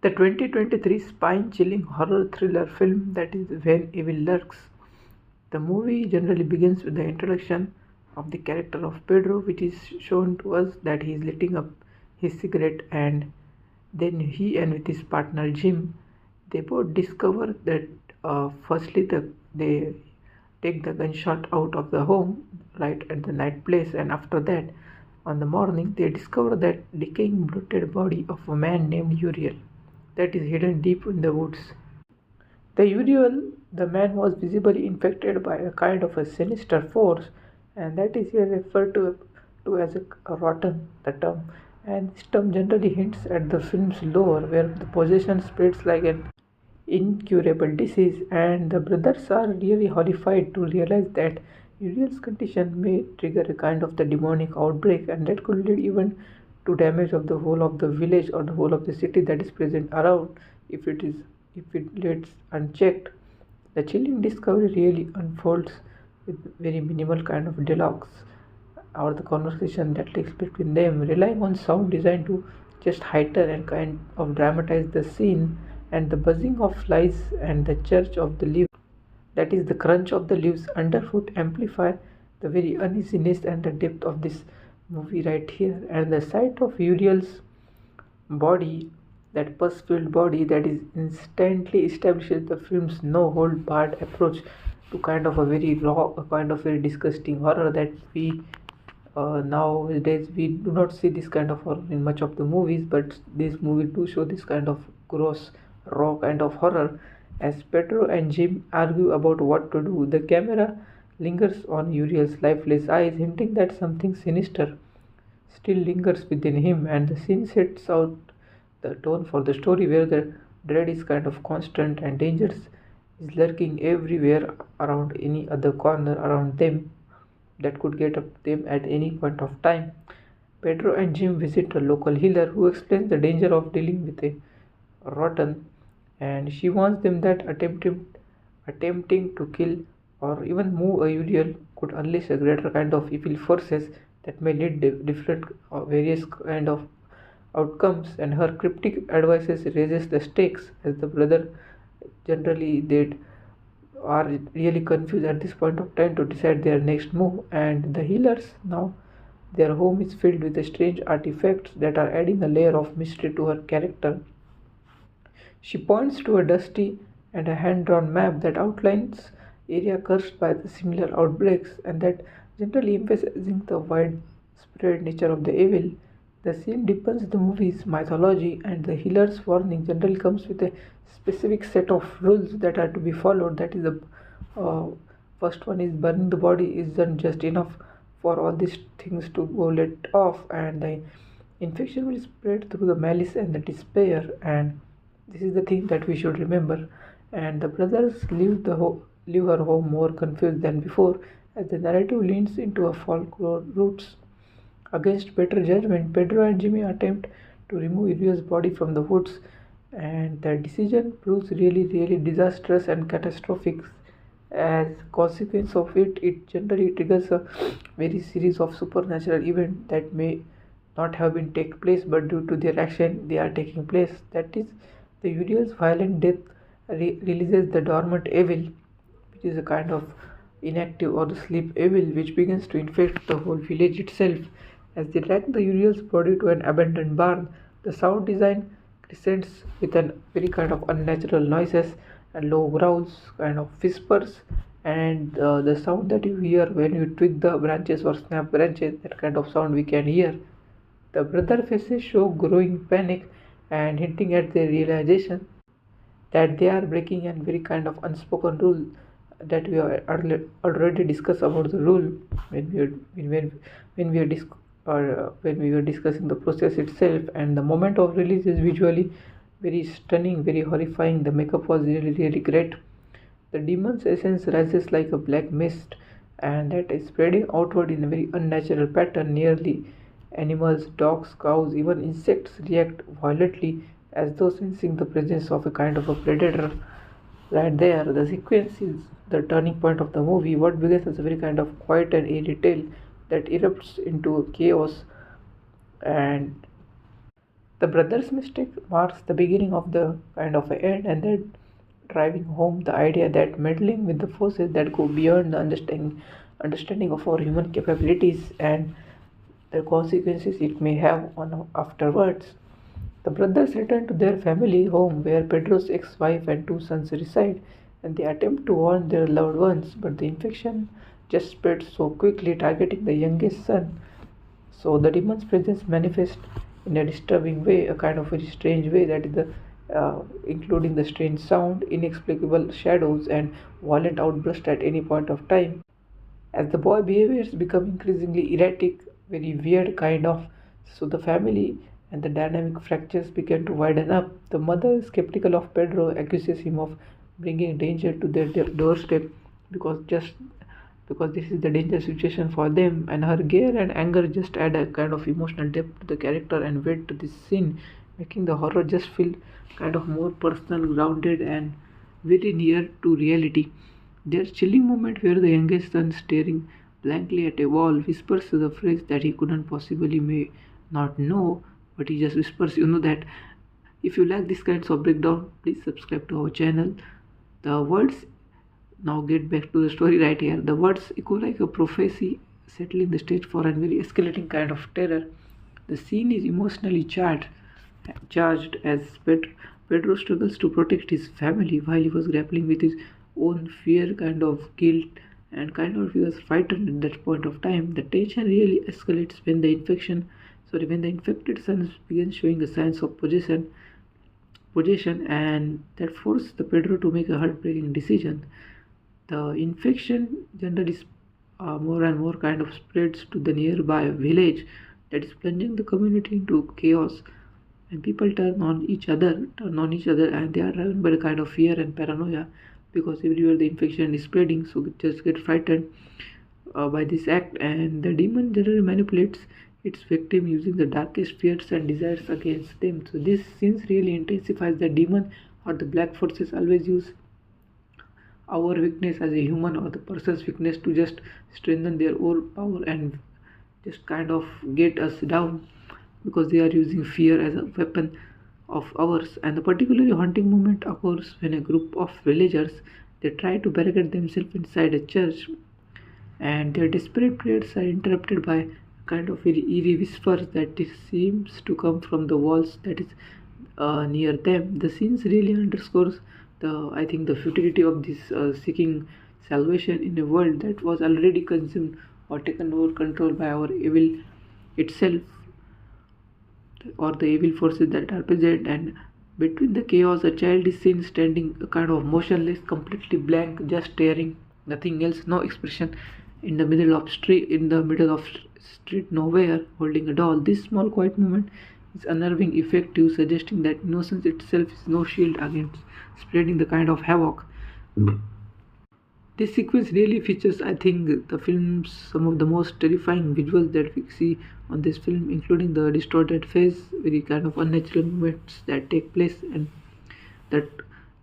The 2023 spine-chilling horror thriller film that is When Evil Lurks. The movie generally begins with the introduction of the character of Pedro, which is shown to us that he is lighting up his cigarette, and then he and with his partner Jim, they both discover that firstly they take the gunshot out of the home right at the night place, and after that, on the morning, they discover that decaying bloated body of a man named Uriel that is hidden deep in the woods. The man was visibly infected by a kind of a sinister force, and that is here referred to as a rotten, the term. And this term generally hints at the film's lore, where the possession spreads like an incurable disease, and the brothers are really horrified to realize that Uriel's condition may trigger a kind of the demonic outbreak, and that could lead even to damage of the whole of the village or the whole of the city that is present around if it gets unchecked. The chilling discovery really unfolds with very minimal kind of dialogues or the conversation that takes between them, relying on sound design to just heighten and kind of dramatize the scene, and the buzzing of flies and the church of the leaves, that is the crunch of the leaves underfoot, amplify the very uneasiness and the depth of this movie right here. And the sight of Uriel's body, that pus-filled body, that is instantly establishes the film's no-hold-barred approach to kind of a very raw, a kind of very disgusting horror that we nowadays we do not see this kind of horror in much of the movies, but this movie do show this kind of gross, raw kind of horror. As Pedro and Jim argue about what to do, the camera lingers on Uriel's lifeless eyes, hinting that something sinister still lingers within him, and the scene sets out the tone for the story, where the dread is kind of constant and danger is lurking everywhere around any other corner around them that could get up them at any point of time. Pedro and Jim visit a local healer who explains the danger of dealing with a rotten, and she warns them that attempting to kill or even move a Uriel could unleash a greater kind of evil forces that may lead different various kind of outcomes, and her cryptic advices raises the stakes as the brother generally they are really confused at this point of time to decide their next move. And the healers now, their home is filled with the strange artifacts that are adding a layer of mystery to her character. She points to a dusty and a hand-drawn map that outlines area cursed by the similar outbreaks, and that generally emphasizing the widespread nature of the evil. The scene deepens the movie's mythology, and the healer's warning generally comes with a specific set of rules that are to be followed. That is, the first one is burning the body isn't just enough for all these things to go let off, and the infection will spread through the malice and the despair. And this is the thing that we should remember. And the brothers leave her home more confused than before, as the narrative leans into a folklore roots. Against better judgment, Pedro and Jimmy attempt to remove Uriel's body from the woods, and the decision proves really disastrous and catastrophic. As consequence of it, it generally triggers a very series of supernatural events that may not have been take place, but due to their action, they are taking place. That is, the Uriel's violent death releases the dormant evil, which is a kind of inactive or the sleep evil, which begins to infect the whole village itself. As they drag the Uriel's body to an abandoned barn, the sound design crescents with a very kind of unnatural noises and low growls, kind of whispers, and the sound that you hear when you twig the branches or snap branches, that kind of sound we can hear. The brother faces show growing panic and hinting at their realization that they are breaking a very kind of unspoken rule that we have already discussed about the rule when we are when we were discussing the process itself. And the moment of release is visually very stunning, very horrifying. The makeup was really great. The demon's essence rises like a black mist, and that is spreading outward in a very unnatural pattern. Nearly animals, dogs, cows, even insects react violently as though sensing the presence of a kind of a predator right there. The sequence is the turning point of the movie. What begins as a very kind of quiet and eerie tale that erupts into chaos, and The brother's mistake marks the beginning of the kind of an end, and then driving home the idea that meddling with the forces that go beyond the understanding of our human capabilities and the consequences it may have on afterwards. The brothers return to their family home where Pedro's ex-wife and two sons reside, and they attempt to warn their loved ones, but the infection just spreads so quickly, targeting the youngest son. So the demon's presence manifests in a disturbing way, a kind of very strange way, that is including the strange sound, inexplicable shadows, and violent outbursts at any point of time. As the boy behaviors become increasingly erratic, very weird kind of, so the family and the dynamic fractures began to widen up. The mother, skeptical of Pedro, accuses him of bringing danger to their doorstep because just because this is the dangerous situation for them, and her gear and anger just add a kind of emotional depth to the character and weight to this scene, making the horror just feel kind of more personal, grounded, and very near to reality. There's chilling moment where the youngest son, staring blankly at a wall, whispers the phrase that he couldn't possibly may not know, but he just whispers, that. If you like this kinds of breakdown, please subscribe to our channel. The words Now get back to the story right here. The words echo like a prophecy, settling the stage for a very escalating kind of terror. The scene is emotionally charged as Pedro struggles to protect his family while he was grappling with his own fear, kind of guilt, and kind of he was frightened at that point of time. The tension really escalates when when the infected son begins showing the signs of possession, and that forces the Pedro to make a heartbreaking decision. The infection generally more and more kind of spreads to the nearby village, that is plunging the community into chaos, and people turn on each other, and they are driven by the kind of fear and paranoia because everywhere the infection is spreading, so just get frightened by this act, and the demon generally manipulates its victim using the darkest fears and desires against them. So this scenes really intensifies the demon or the black forces always use our weakness as a human or the person's weakness to just strengthen their own power and just kind of get us down, because they are using fear as a weapon of ours. And the particularly haunting moment occurs when a group of villagers, they try to barricade themselves inside a church, and their desperate prayers are interrupted by kind of very eerie whispers that it seems to come from the walls that is near them. The scenes really underscores the futility of this seeking salvation in a world that was already consumed or taken over control by our evil itself, or the evil forces that are present. And between the chaos, a child is seen standing kind of motionless, completely blank, just staring, nothing else, no expression, in the middle of street nowhere, holding a doll. This small quiet moment is unnerving, effective, suggesting that innocence itself is no shield against spreading the kind of havoc. This sequence really features, I think, the film's some of the most terrifying visuals that we see on this film, including the distorted face, very kind of unnatural movements that take place, and that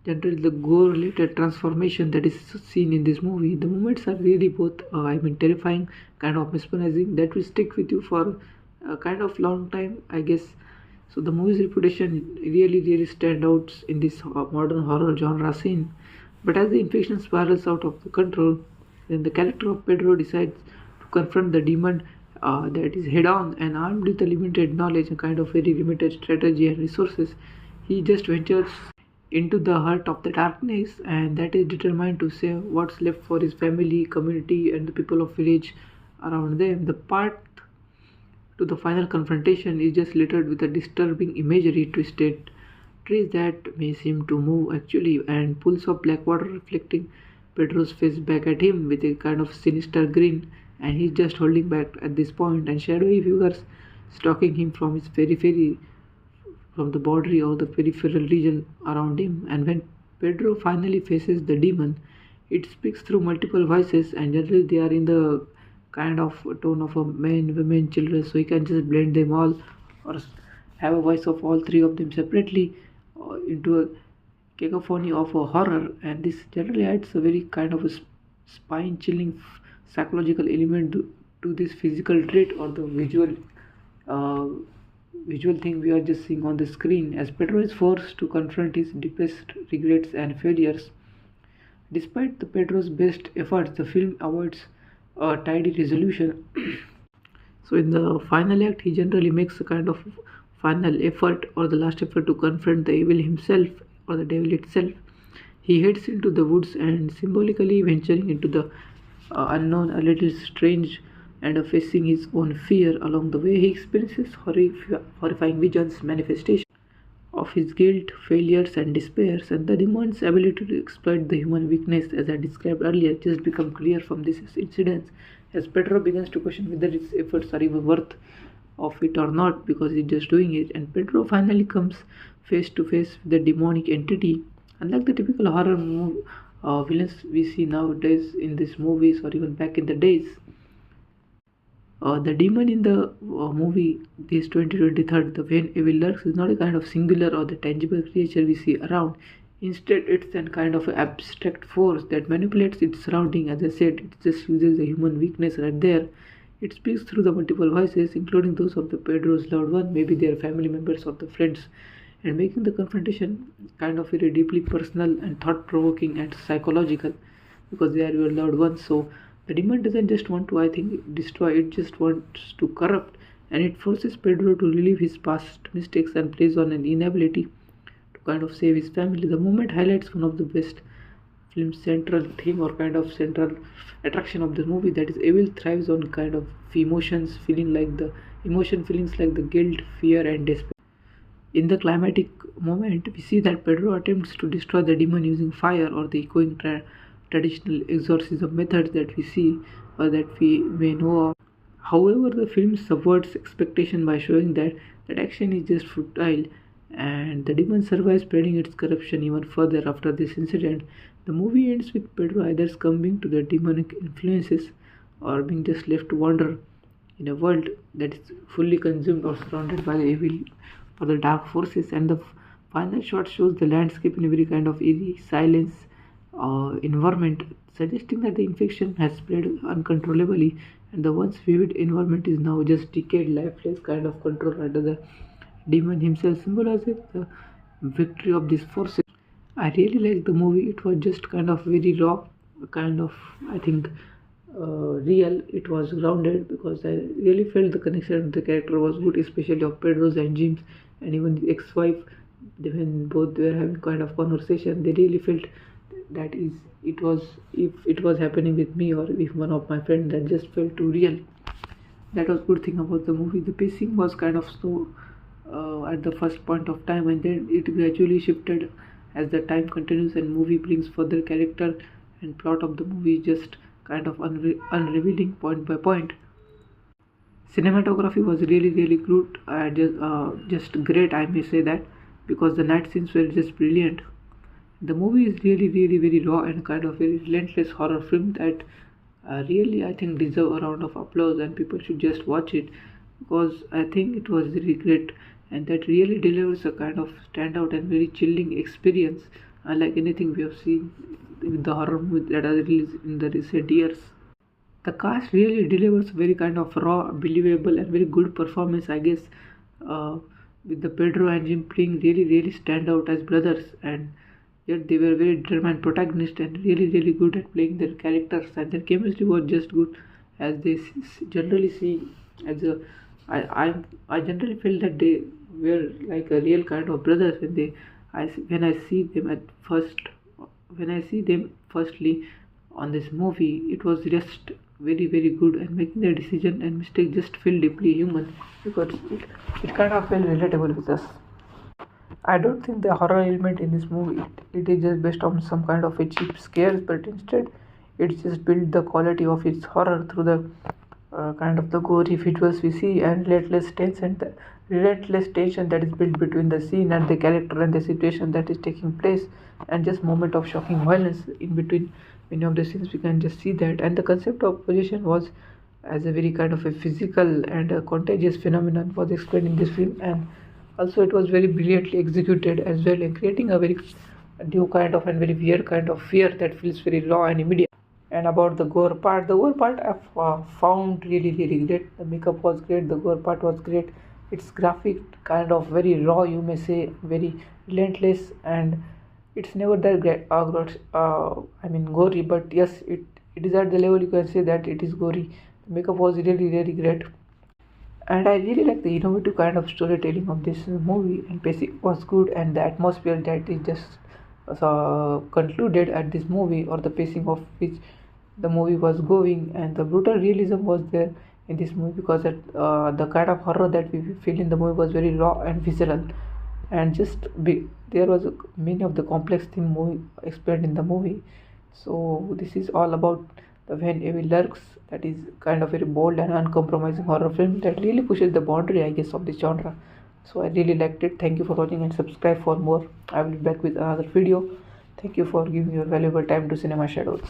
generally the gore-related transformation that is seen in this movie. The moments are really both, terrifying, kind of mesmerizing, that will stick with you for a kind of long time, I guess. So the movie's reputation really stand out in this modern horror genre scene. But as the infection spirals out of control, then the character of Pedro decides to confront the demon that is head on, and armed with the limited knowledge and kind of very limited strategy and resources, he just ventures into the heart of the darkness, and that is determined to save what's left for his family, community, and the people of village around them. The part to the final confrontation is just littered with a disturbing imagery, twisted trees that may seem to move actually, and pools of black water reflecting Pedro's face back at him with a kind of sinister grin, and he's just holding back at this point, and shadowy figures stalking him from his periphery, from the boundary or the peripheral region around him. And when Pedro finally faces the demon, it speaks through multiple voices, and generally they are in the kind of tone of a man, women, children, so he can just blend them all or have a voice of all three of them separately into a cacophony of a horror. And this generally adds a very kind of a spine chilling psychological element to this physical trait or the visual uh, visual thing we are just seeing on the screen as Pedro is forced to confront his deepest regrets and failures. Despite the Pedro's best efforts, the film avoids a tidy resolution. So in the final act, he generally makes a kind of final effort or the last effort to confront the evil himself or the devil itself. He heads into the woods and symbolically venturing into the unknown, a little strange, and facing his own fear. Along the way, he experiences horrifying visions, manifestations of his guilt, failures, and despairs, and the demon's ability to exploit the human weakness, as I described earlier, just become clear from this incident. As Pedro begins to question whether his efforts are even worth of it or not, because he's just doing it, and Pedro finally comes face to face with the demonic entity. Unlike the typical villains we see nowadays in these movies or even back in the days, the demon in the movie, this 2023, the When Evil Lurks, is not a kind of singular or the tangible creature we see around. Instead, it's a kind of abstract force that manipulates its surrounding. As I said, it just uses the human weakness right there. It speaks through the multiple voices, including those of the Pedro's loved one, maybe their family members or the friends, and making the confrontation kind of very deeply personal and thought-provoking and psychological, because they are your loved ones. So the demon doesn't just want to, I think, destroy, it just wants to corrupt, and it forces Pedro to relive his past mistakes and plays on an inability to kind of save his family. The moment highlights one of the best film's central theme or kind of central attraction of the movie, that is evil thrives on kind of feelings like the guilt, fear, and despair. In the climatic moment, we see that Pedro attempts to destroy the demon using fire or the echoing traditional exorcism methods that we see or that we may know of. However, the film subverts expectation by showing that action is just futile and the demon survives, spreading its corruption even further after this incident. The movie ends with Pedro either succumbing to the demonic influences or being just left to wander in a world that is fully consumed or surrounded by the evil or the dark forces. And the final shot shows the landscape in a very kind of eerie silence environment, suggesting that the infection has spread uncontrollably, and the once vivid environment is now just decayed, lifeless, kind of controlled under the demon himself, symbolizing the victory of these forces. I really liked the movie. It was just kind of very raw, kind of, I think, real. It was grounded because I really felt the connection of the character was good, especially of Pedro's and Jim's, and even the ex-wife. When both were having kind of conversation, they really felt that is it was if it was happening with me or if one of my friends, that just felt too real. That was good thing about the movie. The pacing was kind of slow at the first point of time, and then it gradually shifted as the time continues and movie brings further character and plot of the movie just kind of unrevealing point by point. Cinematography was really good, just great, I may say that, because the night scenes were just brilliant. The movie is really very raw and kind of very relentless horror film that really, I think, deserve a round of applause, and people should just watch it because I think it was really great, and that really delivers a kind of standout and very chilling experience unlike anything we have seen with the horror movies that are released in the recent years. The cast really delivers very kind of raw, believable, and very good performance, I guess, uh, with the Pedro and Jim playing really stand out as brothers, and yet they were very determined protagonists and really good at playing their characters, and their chemistry was just good, as they generally see as a. I generally feel that they were like a real kind of brothers when I see them at first when I see them firstly on this movie. It was just very good, and making their decision and mistake just feel deeply human because it kind of felt relatable with us. I don't think the horror element in this movie it is just based on some kind of a cheap scares, but instead it just built the quality of its horror through the kind of the gory visuals we see and relentless tension that is built between the scene and the character and the situation that is taking place, and just moment of shocking violence in between many of the scenes we can just see that. And the concept of possession was as a very kind of a physical and a contagious phenomenon was explained in this film, and also it was very brilliantly executed as well in creating a very new kind of and very weird kind of fear that feels very raw and immediate. And about the gore part I found really great. The makeup was great, the gore part was great, It's graphic, kind of very raw, you may say, very relentless, and it's never that great, I mean gory, but yes, it is at the level you can say that it is gory. The makeup was really really great, and I really like the innovative kind of storytelling of this movie, and pacing was good, and the atmosphere that is just concluded at this movie, or the pacing of which the movie was going, and the brutal realism was there in this movie, because the kind of horror that we feel in the movie was very raw and visceral, and there was many of the complex theme movie explained in the movie. So this is all about the When Evil Lurks, that is kind of very bold and uncompromising horror film that really pushes the boundary, I guess, of this genre. So I really liked it. Thank you for watching and subscribe for more. I will be back with another video. Thank you for giving your valuable time to Cinema Shadows.